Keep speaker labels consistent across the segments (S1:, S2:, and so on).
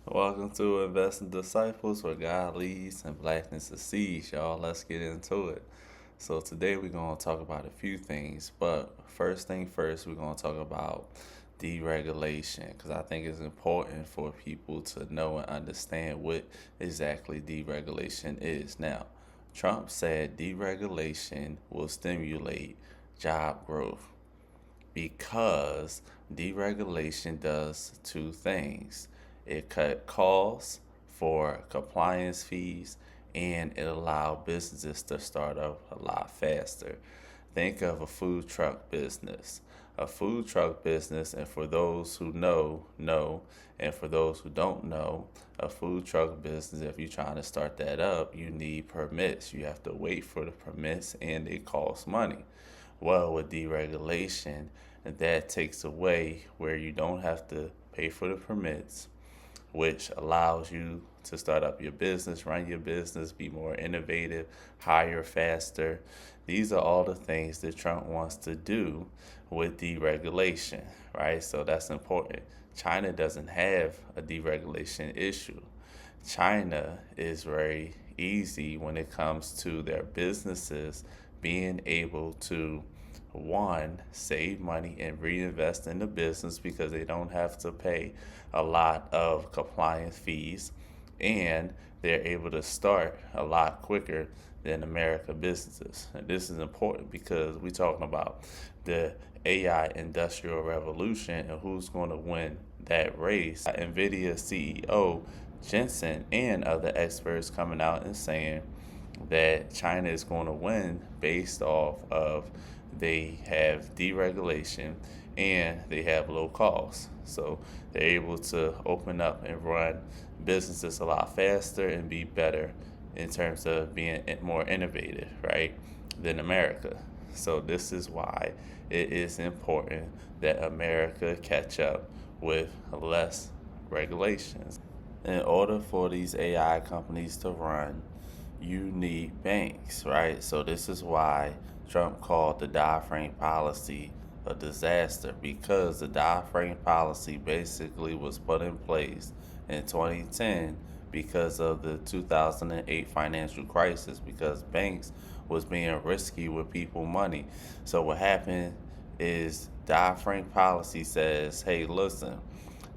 S1: Welcome to Investing Disciples, where God leads and blackness succeeds, y'all. Let's get into it. So today we're going to talk about a few things, but first thing first, we're going to talk about deregulation because I think it's important for people to know and understand what exactly deregulation is. Now, Trump said deregulation will stimulate job growth because deregulation does two things. It cut costs for compliance fees and it allowed businesses to start up a lot faster. Think of a food truck business. A food truck business, and for those who know, and for those who don't know, a food truck business, if you're trying to start that up, you need permits. You have to wait for the permits and it costs money. Well, with deregulation, that takes away where you don't have to pay for the permits, which allows you to start up your business, run your business, be more innovative, hire faster. These are all the things that Trump wants to do with deregulation, right? So that's important. China doesn't have a deregulation issue. China is very easy when it comes to their businesses being able to one, save money and reinvest in the business because they don't have to pay a lot of compliance fees, and they're able to start a lot quicker than American businesses. And this is important because we're talking about the AI industrial revolution and who's going to win that race. NVIDIA CEO Jensen and other experts coming out and saying that China is going to win based off of they have deregulation and they have low costs. So they're able to open up and run businesses a lot faster and be better in terms of being more innovative, right, than America. So this is why it is important that America catch up with less regulations. In order for these AI companies to run, you need banks, right? So this is why Trump called the Dodd-Frank policy a disaster because the Dodd-Frank policy basically was put in place in 2010 because of the 2008 financial crisis because banks was being risky with people money. So what happened is Dodd-Frank policy says, hey, listen,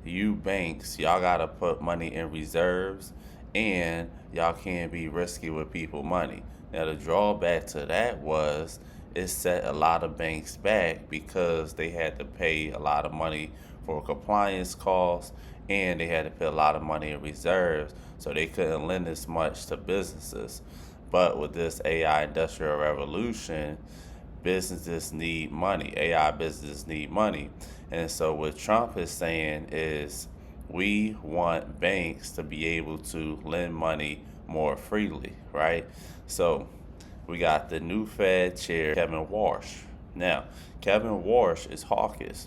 S1: you banks, y'all gotta put money in reserves and y'all can't be risky with people money. Now the drawback to that was it set a lot of banks back because they had to pay a lot of money for compliance costs and they had to pay a lot of money in reserves, so they couldn't lend as much to businesses. But with this AI industrial revolution, businesses need money. AI businesses need money. And so what Trump is saying is we want banks to be able to lend money more freely, right? So we got the new Fed chair, Kevin Warsh. Now, Kevin Warsh is hawkish.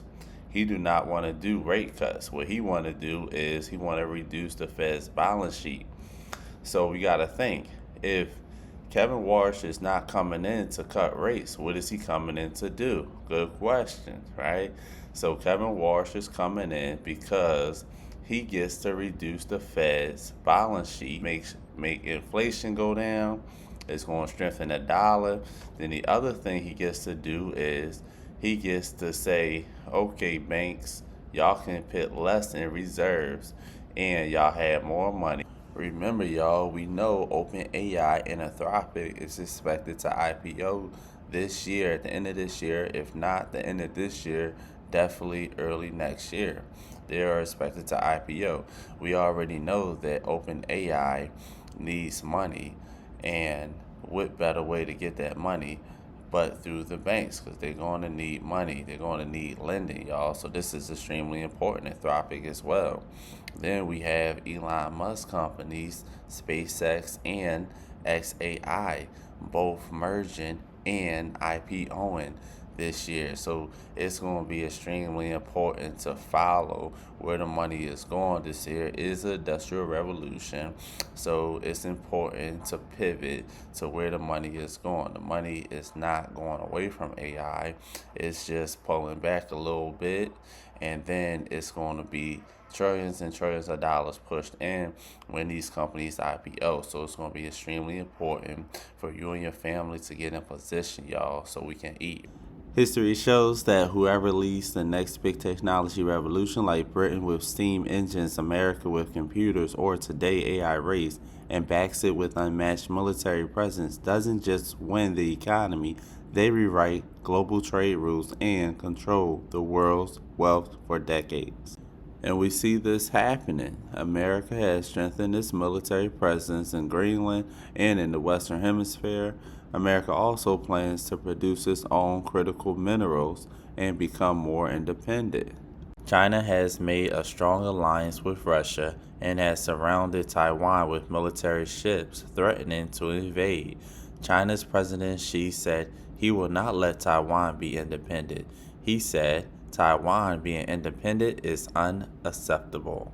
S1: He do not want to do rate cuts. What he want to do is he want to reduce the Fed's balance sheet. So we got to think, if Kevin Warsh is not coming in to cut rates, what is he coming in to do? Good question, right? So Kevin Warsh is coming in because he gets to reduce the Fed's balance sheet, make inflation go down. It's going to strengthen the dollar. Then the other thing he gets to do is he gets to say, okay, banks, y'all can put less in reserves and y'all have more money. Remember, y'all, we know OpenAI and Anthropic is expected to IPO this year, at the end of this year. If not the end of this year, definitely early next year. They are expected to IPO. We already know that OpenAI needs money, and what better way to get that money but through the banks because they're going to need money. They're going to need lending, y'all. So this is extremely important. Anthropic as well. Then we have Elon Musk companies, SpaceX and XAI, both merging and IPOing. this year. So it's going to be extremely important to follow where the money is going. This year is an industrial revolution. So it's important to pivot to where the money is going. The money is not going away from AI. It's just pulling back a little bit, and then it's going to be trillions and trillions of dollars pushed in when these companies IPO. So it's going to be extremely important for you and your family to get in position, y'all, so we can eat. History shows that whoever leads the next big technology revolution, like Britain with steam engines, America with computers, or today AI race, and backs it with unmatched military presence, doesn't just win the economy, they rewrite global trade rules and control the world's wealth for decades. And we see this happening. America has strengthened its military presence in Greenland and in the Western Hemisphere. America also plans to produce its own critical minerals and become more independent. China has made a strong alliance with Russia and has surrounded Taiwan with military ships threatening to invade. China's President Xi said he will not let Taiwan be independent. He said Taiwan being independent is unacceptable.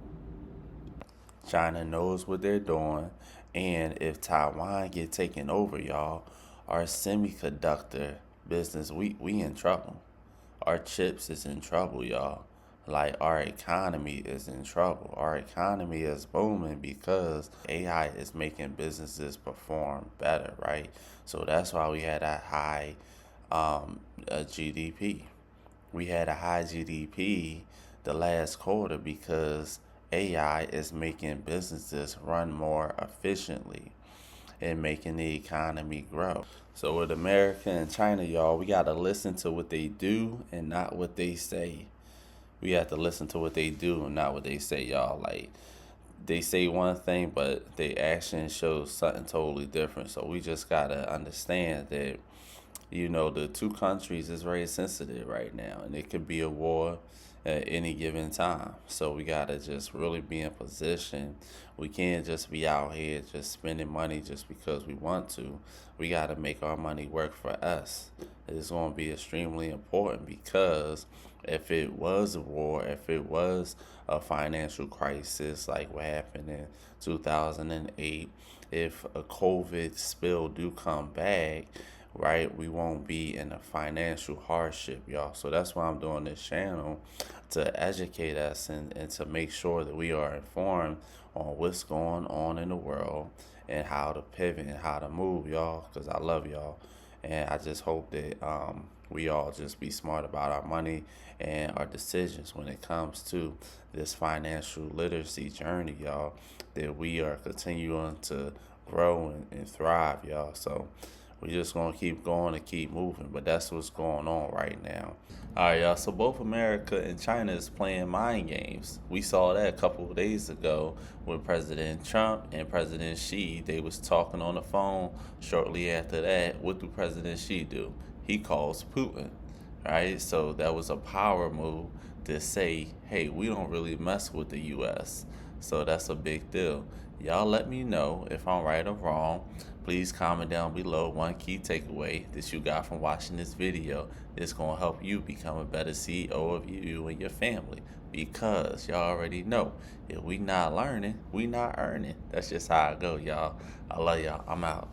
S1: China knows what they're doing, and if Taiwan get taken over, y'all, our semiconductor business, we in trouble. Our chips is in trouble, y'all. Like, our economy is in trouble. Our economy is booming because AI is making businesses perform better, right? So that's why we had a high GDP. We had a high GDP the last quarter because AI is making businesses run more efficiently and making the economy grow. So with America and China, y'all, we got to listen to what they do and not what they say. We have to listen to what they do and not what they say, y'all. Like, they say one thing, but their action shows something totally different. So we just got to understand that, the two countries is very sensitive right now, and it could be a war at any given time. So we gotta just really be in position. We can't just be out here just spending money just because we want to. We gotta make our money work for us. It's gonna be extremely important because if it was a war, if it was a financial crisis like what happened in 2008, if a COVID spill do come back, right, we won't be in a financial hardship, y'all. So that's why I'm doing this channel, to educate us and to make sure that we are informed on what's going on in the world and how to pivot and how to move, y'all, because I love y'all. And I just hope that we all just be smart about our money and our decisions when it comes to this financial literacy journey, y'all, that we are continuing to grow and thrive, y'all. So we just gonna keep going and keep moving, but that's what's going on right now. All right, y'all. So both America and China is playing mind games. We saw that a couple of days ago with President Trump and President Xi. They was talking on the phone. Shortly after that, what do President Xi do? He calls Putin, right? So that was a power move to say, hey, we don't really mess with the U.S. So that's a big deal. Y'all let me know if I'm right or wrong. Please comment down below one key takeaway that you got from watching this video that's going to help you become a better CEO of you and your family. Because y'all already know, if we not learning, we not earning. That's just how I go, y'all. I love y'all. I'm out.